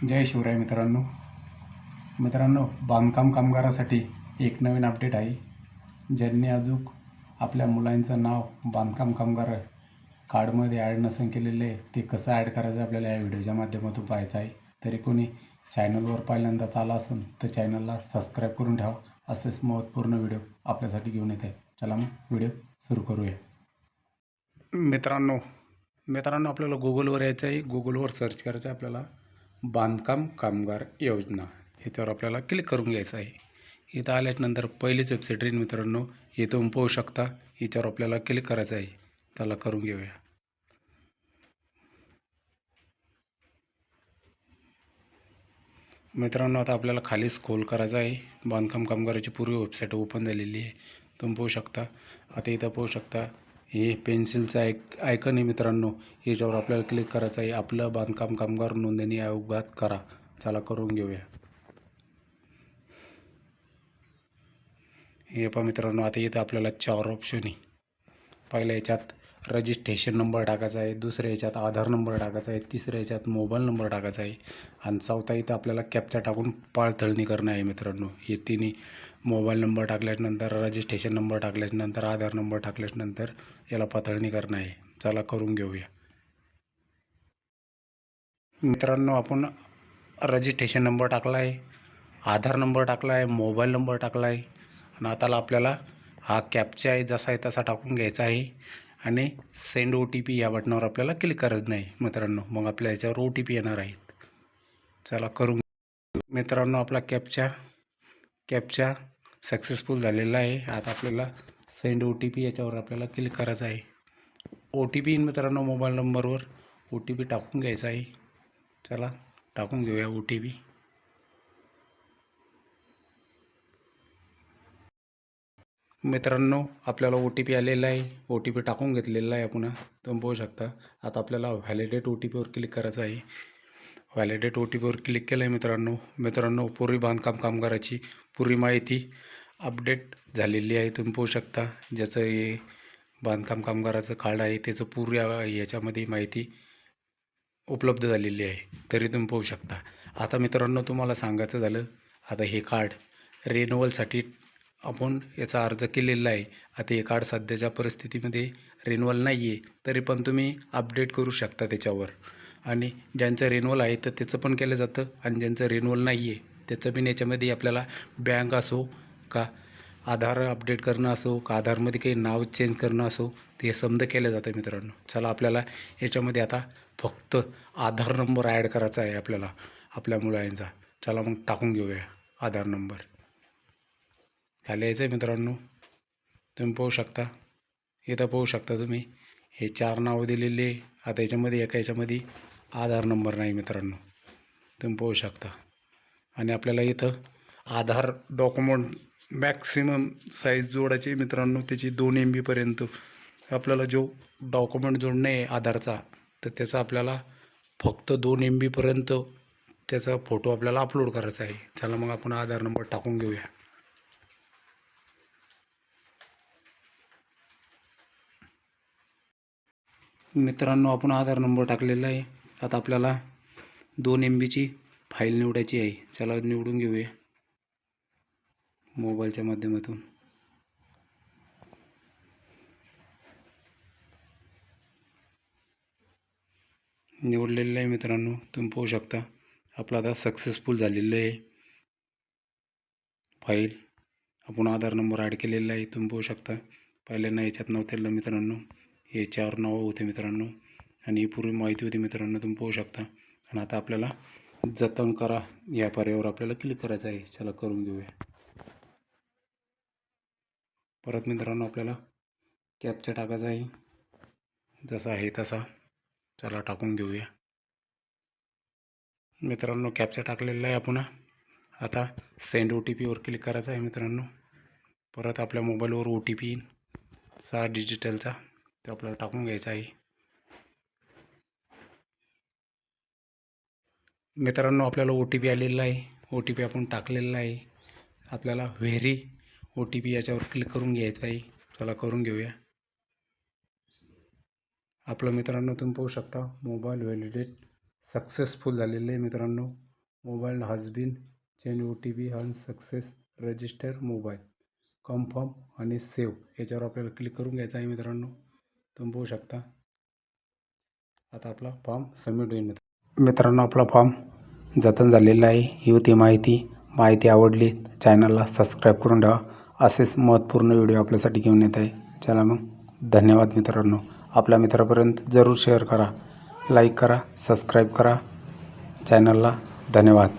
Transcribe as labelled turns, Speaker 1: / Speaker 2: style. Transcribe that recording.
Speaker 1: जय शिवराय मित्रांनो, बांधकाम कामगारासाठी एक नवीन अपडेट आहे. ज्यांनी अजून आपल्या मुलांचं नाव बांधकाम कामगार कार्डमध्ये ॲड नसेल केलेलं आहे, ते कसं ॲड करायचं आपल्याला या व्हिडिओच्या माध्यमातून पाहायचं आहे. तरी कोणी चॅनलवर पहिल्यांदाच आला असेल तर चॅनलला सबस्क्राईब करून ठेवा. असेच महत्त्वपूर्ण व्हिडिओ आपल्यासाठी घेऊन येत आहे. चला मग व्हिडिओ सुरू करूया. मित्रांनो आपल्याला गुगलवर यायचं आहे. गुगलवर सर्च करायचं आहे आपल्याला बांधकाम कामगार योजना. ह्याच्यावर आपल्याला क्लिक करून घ्यायचं आहे. इथं आल्याच्यानंतर पहिलीच वेबसाईट येईल मित्रांनो, हे तुम्ही पाहू शकता. याच्यावर आपल्याला क्लिक करायचं आहे. चला करून घेऊया. मित्रांनो आता आपल्याला खाली स्क्रोल करायचं आहे. बांधकाम कामगाराची पूर्वी वेबसाईट ओपन झालेली आहे, तुम्ही पाहू शकता. आता इथं पाहू शकता हे पेन्सिलचा आयकन आहे मित्रांनो, याच्यावर आपल्याला क्लिक करायचं आहे. आपलं बांधकाम कामगार नोंदणी आयोगात करा. चला करून घेऊया. हे पहा मित्रांनो, आता इथं आपल्याला 4 ऑप्शन आहे. पहिल्या याच्यात रजिस्ट्रेशन नंबर टाकायचा आहे, दुसऱ्या याच्यात आधार नंबर टाकायचा आहे, तिसऱ्या याच्यात मोबाईल नंबर टाकायचा आहे आणि चौथा इथं आपल्याला कॅप्चा टाकून पडताळणी करणं आहे मित्रांनो. हे तिन्ही मोबाईल नंबर टाकल्याच्यानंतर, रजिस्ट्रेशन नंबर टाकल्याच्यानंतर, आधार नंबर टाकल्याच्यानंतर याला पडताळणी करणं आहे. चला करून घेऊया. मित्रांनो आपण रजिस्ट्रेशन नंबर टाकला आहे, आधार नंबर टाकला आहे, मोबाईल नंबर टाकला आहे आणि आता आपल्याला हा कॅप्चा आहे जसा आहे तसा टाकून घ्यायचा आहे आणि सेंड OTP या बटनावर आपल्याला क्लिक करायचं नाही मित्रांनो. मग आपल्या याच्यावर OTP येणार आहेत. चला करून मित्रांनो आपला कॅप्चा सक्सेसफुल झालेला आहे. आता आपल्याला सेंड OTP याच्यावर आपल्याला क्लिक करायचं आहे. OTP मित्रांनो मोबाईल नंबरवर OTP टाकून घ्यायचा आहे. चला टाकून घेऊया OTP. मित्रांनो आपल्याला OTP आलेला आहे. OTP टाकून घेतलेला आहे आपण, तुम्ही पाहू शकता. आता आपल्याला व्हॅलिडेट OTPवर क्लिक करायचं आहे. व्हॅलिडेट OTPवर क्लिक केलं आहे मित्रांनो पूर्वी बांधकाम कामगाराची पूर्वी माहिती अपडेट झालेली आहे, तुम्ही पाहू शकता. ज्याचं हे बांधकाम कामगाराचं कार्ड आहे त्याचं पूर्वी याच्यामध्ये माहिती उपलब्ध झालेली आहे, तरी तुम्ही पाहू शकता. आता मित्रांनो तुम्हाला सांगायचं झालं, आता हे कार्ड रिन्युअलसाठी आपण याचा अर्ज केलेला आहे. आता हे कार्ड सध्याच्या परिस्थितीमध्ये रिन्युअल नाही आहे, तरी पण तुम्ही अपडेट करू शकता त्याच्यावर. आणि ज्यांचं रिन्युअल आहे तर त्याचं पण केलं जातं आणि ज्यांचं रिन्युअल नाही आहे त्याचं पण याच्यामध्ये आपल्याला बँक असो का आधार अपडेट करणं असो का आधारमध्ये काही नाव चेंज करणं असो ते समजा केलं जातं मित्रांनो. चला आपल्याला याच्यामध्ये आता फक्त आधार नंबर ॲड करायचा आहे आपल्याला आपल्या मुलांचा. चला मग टाकून घेऊया आधार नंबर. खाली यायचं आहे मित्रांनो, तुम्ही पाहू शकता. इथं पाहू शकता तुम्ही हे 4 नावं दिलेले. आता याच्यामध्ये याच्यामध्ये आधार नंबर नाही मित्रांनो, तुम्ही पाहू शकता. आणि आपल्याला इथं आधार डॉक्युमेंट मॅक्सिमम साईज जोडायची मित्रांनो, त्याची 2 MB आपल्याला जो डॉक्युमेंट जोडणं आहे आधारचा, तर त्याचा आपल्याला फक्त 2 MB त्याचा फोटो आपल्याला अपलोड करायचा आहे. चला मग आपण आधार नंबर टाकून घेऊया. मित्रांनो आपण आधार नंबर टाकलेला आहे. आता आपल्याला 2 MBची फाईल निवडायची आहे. चला निवडून घेऊया मोबाईलच्या माध्यमातून. निवडलेलं आहे मित्रांनो, तुम्ही पाहू शकता. आपला आता सक्सेसफुल झालेलं आहे फाईल. आपण आधार नंबर ॲड केलेला आहे, तुम्ही पाहू शकता. पहिल्यांदा याच्यात नव्हतं मित्रांनो, हे 4 नावं होते मित्रांनो आणि ही पूर्वी माहिती होती मित्रांनो, तुम्ही पाहू शकता. आणि आता आपल्याला जतन करा या पर्यायावर आपल्याला क्लिक करायचं आहे. चला करून घेऊया. परत मित्रांनो आपल्याला कॅप्चा टाकायचा आहे जसा आहे तसा. चला टाकून घेऊया. मित्रांनो कॅप्चा टाकलेला आहे आपण. आता सेंड OTPवर क्लिक करायचं आहे मित्रांनो. परत आपल्या मोबाईलवर OTP 6 डिजिटलचा तो आपल्याला टाकून घ्यायचा आहे. मित्रांनो आपल्याला OTP आलेला आहे. OTP आपण टाकलेला आहे. आपल्याला व्हेरी OTP याच्यावर क्लिक करून घ्यायचं आहे. चला करून घेऊया. आपलं मित्रांनो तुम्ही पाहू शकता मोबाईल व्हॅलिडेट सक्सेसफुल झालेलं आहे मित्रांनो. Mobile has been change OTP on success register mobile confirm आणि सेव्ह याच्यावर आपल्याला क्लिक करून घ्यायचं आहे मित्रांनो. तुम्ही बघू शकता आता आपला फॉर्म सबमिट होईल. मित्रांनो आपला फॉर्म जतन झालेला आहे. ही होती माहिती आवडली चॅनलला सबस्क्राईब करून ठेवा. असेच महत्त्वपूर्ण व्हिडिओ आपल्यासाठी घेऊन येत आहे. चला मग धन्यवाद मित्रांनो. आपल्या मित्रापर्यंत जरूर शेअर करा, लाईक करा, सबस्क्राईब करा चॅनलला. धन्यवाद.